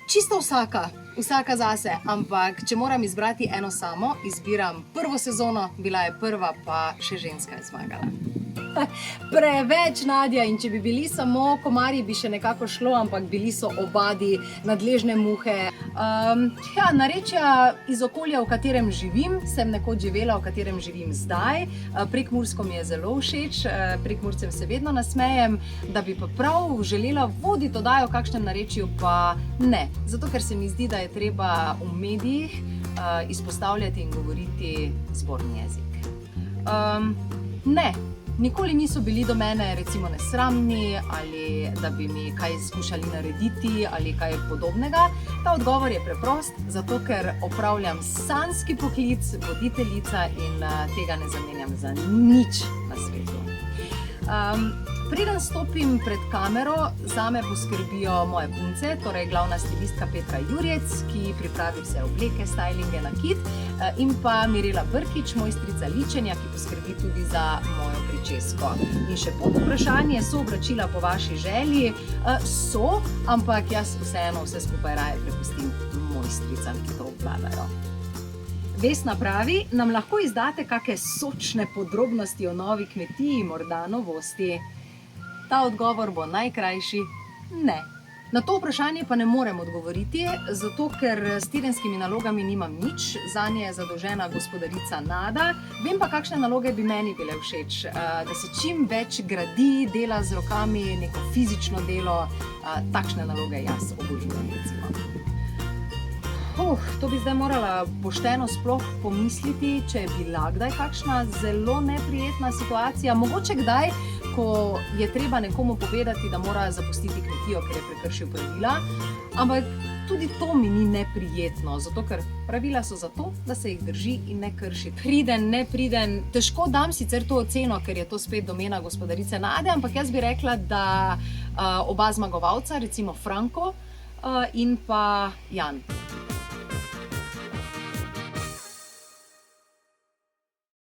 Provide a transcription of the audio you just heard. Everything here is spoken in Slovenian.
Čisto vsaka zase, ampak če moram izbrati eno samo, izbiram prvo sezono, bila je prva, pa še ženska je zmagala. Preveč, Nadja, in če bi bili samo komarji, bi še nekako šlo, ampak bili so obadi, nadležne muhe. Narečja iz okolja, v katerem živim, sem nekoč živela, v katerem živim zdaj. Prekmursko mi je zelo všeč, Prekmurcem se vedno nasmejem, da bi pa prav želela voditi oddajo v kakšnem narečju, pa ne. Zato, ker se mi zdi, da je treba v medijih izpostavljati in govoriti zborni jezik. Ne. Nikoli niso bili do mene recimo nesramni ali da bi mi kaj skušali narediti ali kaj podobnega. Ta odgovor je preprost, zato ker opravljam sanjski poklic, voditeljica in tega ne zamenjam za nič na svetu. Preden stopim pred kamero, zame poskrbijo moje punce, torej glavna stilistka Petra Jurjec, ki pripravi vse obleke, stylinge, nakit, in pa Mirela Brkič, mojstrica ličenja, ki poskrbi tudi za mojo pričesko. In še pod vprašanje, so oblačila po vaši želji? So, ampak jaz vseeno vse skupaj raje prepustim mojstricam, ki to obvladajo. Vesna pravi, nam lahko izdate kakšne sočne podrobnosti o novi kmetiji, morda novosti? Ta odgovor bo najkrajši ne. Na to vprašanje pa ne morem odgovoriti, zato ker s tedenskimi nalogami nimam nič, zanje je zadolžena gospodarica Nada. Vem pa, kakšne naloge bi meni bile všeč, da se čim več gradi, dela z rokami, neko fizično delo, takšne naloge jaz obožujem, recimo. To bi zdaj morala pošteno sploh pomisliti, če je bila kdaj kakšna zelo neprijetna situacija. Mogoče kdaj, ko je treba nekomu povedati, da mora zapustiti kmetijo, ker je prekršil pravila. Ampak tudi to mi ni neprijetno, zato ker pravila so zato, da se jih drži in ne krši. Priden, ne priden, težko dam sicer to oceno, ker je to spet domena gospodarice Nade, ampak jaz bi rekla, da oba zmagovalca, recimo Franko in pa Jan.